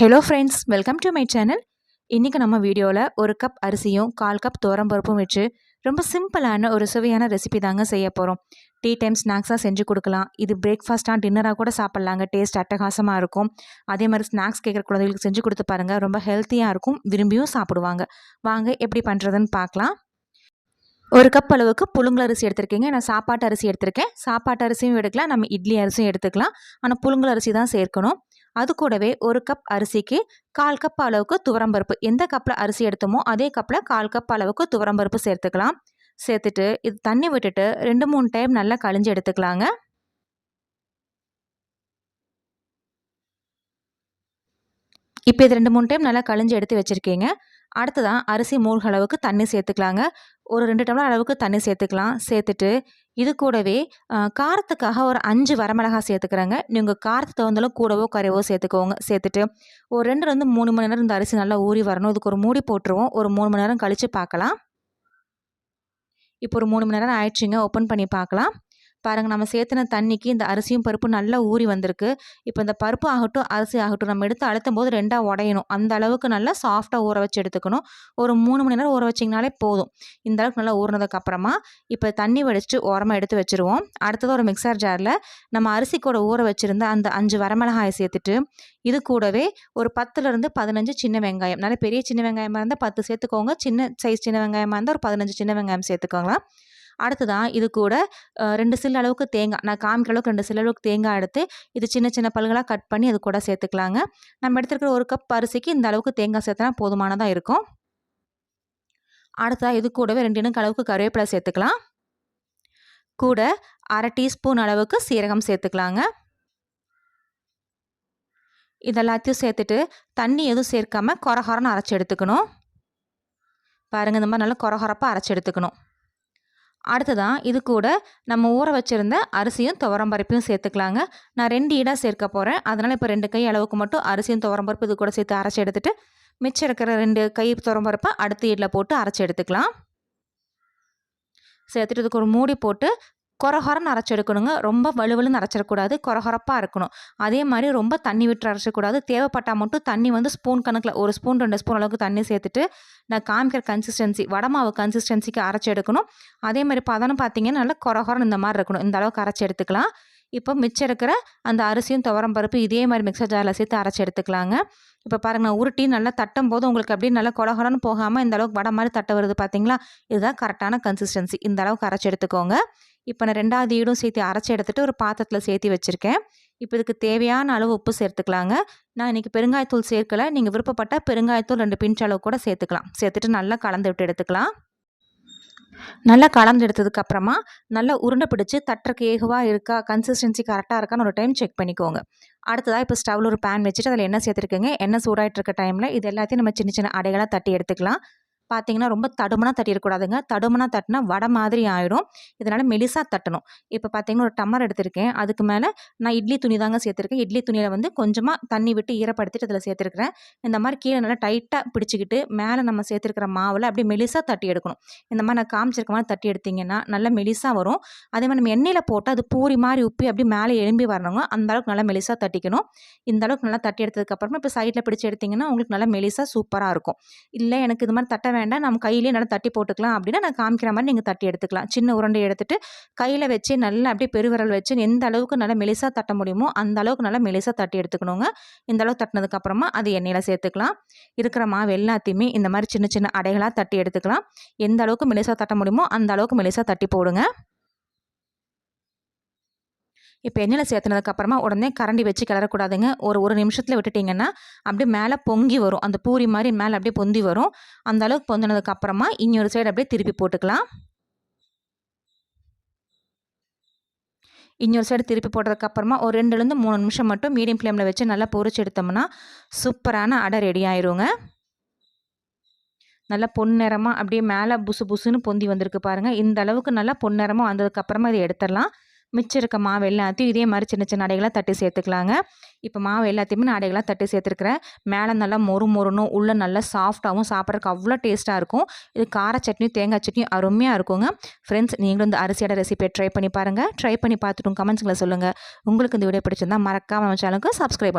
Hello friends, welcome to my channel. இன்றைக்கி நம்ம வீடியோவில் ஒரு கப் அரிசியும் 1/4 கப் துவரம்பருப்பும் வச்சு ரொம்ப சிம்பிளான ஒரு சுவையான ரெசிபி தாங்க செய்ய போகிறோம். டீ டைம் ஸ்நாக்ஸாக செஞ்சு கொடுக்கலாம். இது பிரேக்ஃபாஸ்ட்டாக டின்னராக கூட சாப்பிட்லாங்க. டேஸ்ட் அட்டகாசமாக இருக்கும். அதே மாதிரி ஸ்நாக்ஸ் கேட்குற குழந்தைகளுக்கு செஞ்சு கொடுத்து பாருங்கள். ரொம்ப ஹெல்த்தியாக இருக்கும், விரும்பியும் சாப்பிடுவாங்க. வாங்க எப்படி பண்ணுறதுன்னு பார்க்கலாம். ஒரு கப் அளவுக்கு புழுங்கல் அரிசி எடுத்திருக்கீங்க. நான் சாப்பாட்டு அரிசி எடுத்திருக்கேன். சாப்பாட்டு அரிசியும் எடுக்கலாம், நம்ம இட்லி அரிசியும் எடுத்துக்கலாம். ஆனால் புழுங்கல் அரிசி தான் சேர்க்கணும். அது கூடவே ஒரு கப் அரிசிக்கு 1/4 கப் அளவுக்கு துவரம்பருப்பு, எந்த கப்பில் அரிசி எடுத்தோமோ அதே கப்பில் 1/4 கப் அளவுக்கு துவரம்பருப்பு சேர்த்துக்கலாம். சேர்த்துட்டு இது தண்ணி விட்டுட்டு 2-3 டைம் நல்லா கழிஞ்சு எடுத்துக்கலாங்க. இப்போ இது 2-3 டைம் நல்லா கழிஞ்சு எடுத்து வச்சுருக்கீங்க. அடுத்ததான் அரிசி மூழ்க அளவுக்கு தண்ணி சேர்த்துக்கலாங்க. ஒரு 2 டம்ளர் அளவுக்கு தண்ணி சேர்த்துக்கலாம். சேர்த்துட்டு இது கூடவே காரத்துக்காக ஒரு 5 வரமிளகாய் சேர்த்துக்கிறேங்க. நீங்கள் காரத்துக்கு தகுந்தளவு கூடவோ குறைவோ சேர்த்துக்கோங்க. சேர்த்துட்டு ஒரு 2லேருந்து 3 மணி நேரம் இந்த அரிசி நல்லா ஊறி வரணும். இதுக்கு ஒரு மூடி போட்டுருவோம். ஒரு 3 மணி நேரம் கழித்து பார்க்கலாம். இப்போ ஒரு 3 மணி நேரம் ஆயிடுச்சுங்க. ஓப்பன் பண்ணி பார்க்கலாம். பாருங்கள், நம்ம சேர்த்துன தண்ணிக்கு இந்த அரிசியும் பருப்பும் நல்லா ஊறி வந்திருக்கு. இப்போ இந்த பருப்பு ஆகட்டும் அரிசி ஆகட்டும் நம்ம எடுத்து அழுத்தும் போது 2ஆக உடையணும். அந்த அளவுக்கு நல்லா சாஃப்டாக ஊற வச்சு எடுத்துக்கணும். ஒரு 3 மணி நேரம் ஊற வச்சிங்கனாலே போதும். இந்த அளவுக்கு நல்லா ஊறினதுக்கப்புறமா இப்போ தண்ணி வடிச்சிட்டு ஓரமாக எடுத்து வச்சுருவோம். அடுத்தது ஒரு மிக்சர் ஜாரில் நம்ம அரிசி கூட ஊற வச்சுருந்த அந்த 5 வரமிளகாயை சேர்த்துட்டு இது கூடவே ஒரு 10லேருந்து 15 சின்ன வெங்காயம், நல்ல பெரிய சின்ன வெங்காயமாக இருந்தால் 10 சேர்த்துக்கோங்க. சின்ன சைஸ் சின்ன வெங்காயமாக இருந்தால் ஒரு 15 சின்ன வெங்காயம் சேர்த்துக்கோங்க. அடுத்ததான் இது கூட 2 சில்லு அளவுக்கு தேங்காய், நான் காமிக்கிற அளவுக்கு 2 சில்லு அளவுக்கு தேங்காய் எடுத்து இது சின்ன சின்ன பல்களாக கட் பண்ணி அது கூட சேர்த்துக்கலாங்க. நம்ம எடுத்துருக்கிற ஒரு கப் அரிசிக்கு இந்த அளவுக்கு தேங்காய் சேர்த்தனா போதுமானதாக இருக்கும். அடுத்ததாக இது கூடவே 2 இனுக்கு அளவுக்கு கருவேப்பிலை சேர்த்துக்கலாம். கூட 1/2 டீஸ்பூன் அளவுக்கு சீரகம் சேர்த்துக்கலாங்க. இதெல்லாத்தையும் சேர்த்துட்டு தண்ணி எதுவும் சேர்க்காம கொரகொரன்னு அரைச்சி எடுத்துக்கணும். பாருங்கள், இந்த மாதிரி நல்லா கொரகொரப்பாக அரைச்சி எடுத்துக்கணும். அடுத்ததான் இது கூட நம்ம ஊற வச்சுருந்த அரிசியும் துவரம்பருப்பையும் சேர்த்துக்கலாங்க. நான் 2 ஈடாக சேர்க்க போகிறேன். அதனால் இப்போ 2 கை அளவுக்கு மட்டும் அரிசியும் துவரம்பருப்பு இது கூட சேர்த்து அரைச்சி எடுத்துகிட்டு மிச்சம் இருக்கிற 2 கை துவரம்பருப்பை அடுத்த ஈடில் போட்டு அரைச்சி எடுத்துக்கலாம். சேர்த்துட்டு இதுக்கு ஒரு மூடி போட்டு கொரகொரன்னு அரைச்சி எடுக்கணுங்க. ரொம்ப வலுவலுன்னு அரைச்சிடக்கூடாது, கொரகொரப்பாக இருக்கணும். அதே மாதிரி ரொம்ப தண்ணி விட்டு அரைச்சக்கூடாது. தேவைப்பட்டால் மட்டும் தண்ணி வந்து ஸ்பூன் கணக்கில் 1 ஸ்பூன் 2 ஸ்பூன் அளவுக்கு தண்ணி சேர்த்துட்டு நான் காமிக்கிற கன்சிஸ்டன்சி வடை மாவு கன்சிஸ்டன்சிக்கு அரைச்சி எடுக்கணும். அதே மாதிரி பதனம் பார்த்தீங்கன்னா நல்லா கொரகொரன்னு இந்த மாதிரி இருக்கணும். இந்த அளவுக்கு அரைச்சி எடுத்துக்கலாம். இப்போ மிச்சம் இருக்கிற அந்த அரிசியும் துவரம்பருப்பு இதே மாதிரி மிக்சர் ஜாரில் சேர்த்து அரைச்சி எடுத்துக்கலாங்க. இப்போ பாருங்கள், நான் உருட்டி நல்லா தட்டும் போது உங்களுக்கு அப்படியே நல்லா கொரகொரன்னு போகாமல் இந்த அளவுக்கு வடை மாதிரி தட்ட வருது பார்த்தீங்களா? இதுதான் கரெக்டான கன்சிஸ்டன்சி. இந்த அளவுக்கு அரைச்சி எடுத்துக்கோங்க. இப்போ நான் 2வது ஈடும் சேர்த்து அரைச்சி எடுத்துகிட்டு ஒரு பாத்திரத்தில் சேர்த்து வச்சுருக்கேன். இப்போ இதுக்கு தேவையான அளவு உப்பு சேர்த்துக்கலாங்க. நான் இன்றைக்கி பெருங்காயத்தூள் சேர்க்கலை. நீங்கள் விருப்பப்பட்டால் பெருங்காயத்தூள் 2 பிஞ்ச் அளவு கூட சேர்த்துக்கலாம். சேர்த்துட்டு நல்லா கலந்து விட்டு எடுத்துக்கலாம். நல்லா கலந்து எடுத்ததுக்கப்புறமா நல்லா உருண்டை பிடிச்சி தட்டுறக்கு ஏகுவாக இருக்கா, கன்சிஸ்டன்சி கரெக்டாக இருக்கான்னு ஒரு டைம் செக் பண்ணிக்கோங்க. அடுத்ததாக இப்போ ஸ்டவ்வில் ஒரு பேன் வச்சுட்டு அதில் எண்ணெய் சேர்த்துருக்கேங்க. எண்ணெய் சூடாகிட்டு இருக்க டைமில் இது எல்லாத்தையும் நம்ம சின்ன சின்ன அடைகளாக தட்டி எடுத்துக்கலாம். பார்த்தீங்கன்னா ரொம்ப தடுமனா தட்டிடக்கூடாதுங்க. தடுமனா தட்டினா வடை மாதிரி ஆகிடும். இதனால் மெலிசாக தட்டணும். இப்போ பார்த்தீங்கன்னா ஒரு டம்ளர் எடுத்திருக்கேன். அதுக்கு மேலே நான் இட்லி துணி தாங்க சேர்த்துருக்கேன். இட்லி துணியில் வந்து கொஞ்சமாக தண்ணி விட்டு ஈரப்படுத்திட்டு அதில் சேர்த்துருக்கிறேன். இந்த மாதிரி கீழே நல்லா டைட்டாக பிடிச்சிக்கிட்டு மேலே நம்ம சேர்த்துருக்கிற மாவில் அப்படியே மெலிசாக தட்டி எடுக்கணும். இந்த மாதிரி நான் காமிச்சிருக்க மாதிரி தட்டி எடுத்திங்கன்னா நல்லா மெலிசாக வரும். அதே மாதிரி நம்ம எண்ணெயில் போட்டு அது பூரி மாதிரி உப்பி அப்படி மேலே எழும்பி வரணுங்க. அந்த அளவுக்கு நல்லா மெலிசாக தட்டிக்கணும். இந்த அளவுக்கு நல்லா தட்டி எடுத்ததுக்கப்புறமா இப்போ சைடில் பிடிச்சி எடுத்திங்கன்னா உங்களுக்கு நல்லா மெலிசாக சூப்பராக இருக்கும். இல்லை எனக்கு இது மாதிரி தட்ட வேண்டாம், நம்ம கையிலேயே நல்லா தட்டி போட்டுக்கலாம் அப்படின்னா நான் காமிக்கிற மாதிரி நீங்கள் தட்டி எடுத்துக்கலாம். சின்ன உருண்டை எடுத்துட்டு கையில் வச்சு நல்லா அப்படியே பெருவிரல் வச்சு எந்த அளவுக்கு நல்லா மெலிசாக தட்ட முடியுமோ அந்த அளவுக்கு நல்லா மெலிசாக தட்டி எடுத்துக்கணுங்க. இந்த அளவுக்கு தட்டினதுக்கப்புறமா அது எண்ணெயில் சேர்த்துக்கலாம். இருக்கிற மாவு எல்லாத்தையுமே இந்த மாதிரி சின்ன சின்ன அடைகளாக தட்டி எடுத்துக்கலாம். எந்த அளவுக்கு மெலிசாக தட்ட முடியுமோ அந்த அளவுக்கு மெலிசாக தட்டி போடுங்க. இப்போ எண்ணெயில் சேர்த்துனதுக்கப்புறமா உடனே கரண்டி வச்சு கிளறக்கூடாதுங்க. ஒரு நிமிஷத்தில் விட்டுட்டிங்கன்னா அப்படியே மேலே பொங்கி வரும். அந்த பூரி மாதிரி மேலே அப்படியே பொந்தி வரும். அந்த அளவுக்கு பொந்தினதுக்கப்புறமா இன்னொரு சைடு அப்படியே திருப்பி போட்டுக்கலாம். இன்னொரு சைடு திருப்பி போட்டதுக்கப்புறமா ஒரு 2லேருந்து 3 நிமிஷம் மட்டும் மீடியம் ஃப்ளேமில் வச்சு நல்லா பொரிச்சு எடுத்தோம்னா சூப்பரான அடை ரெடி ஆயிருங்க. நல்லா பொன்னிறமாக அப்படியே மேலே புசு புசுன்னு பொந்தி வந்திருக்கு பாருங்கள். இந்த அளவுக்கு நல்லா பொன்னிறமாக வந்ததுக்கப்புறமா இதை எடுத்துடலாம். மிச்சம் இருக்க மாவு எல்லாத்தையும் இதே மாதிரி சின்ன சின்ன அடைகளாக தட்டி சேர்த்துக்கலாங்க. இப்போ மாவு எல்லாத்தையுமே நான் அடைகளாக தட்டி சேர்த்துருக்கிறேன். மேலே நல்லா மொறு மொறுனும் உள்ளே நல்லா சாஃப்டாகவும் சாப்பிட்றதுக்கு அவ்வளோ டேஸ்ட்டாக இருக்கும். இது கார சட்னி தேங்காய் சட்னி அருமையாக இருக்குங்க. ஃப்ரெண்ட்ஸ், நீங்களும் இந்த அரிசியோட ரெசிபியை ட்ரை பண்ணி பாருங்கள். ட்ரை பண்ணி பார்த்துட்டு கமெண்ட்ஸில் சொல்லுங்கள். உங்களுக்கு இந்த வீடியோ பிடிச்சிருந்தா மறக்காமல் நம்ம சேனலுக்கு சப்ஸ்கிரைப்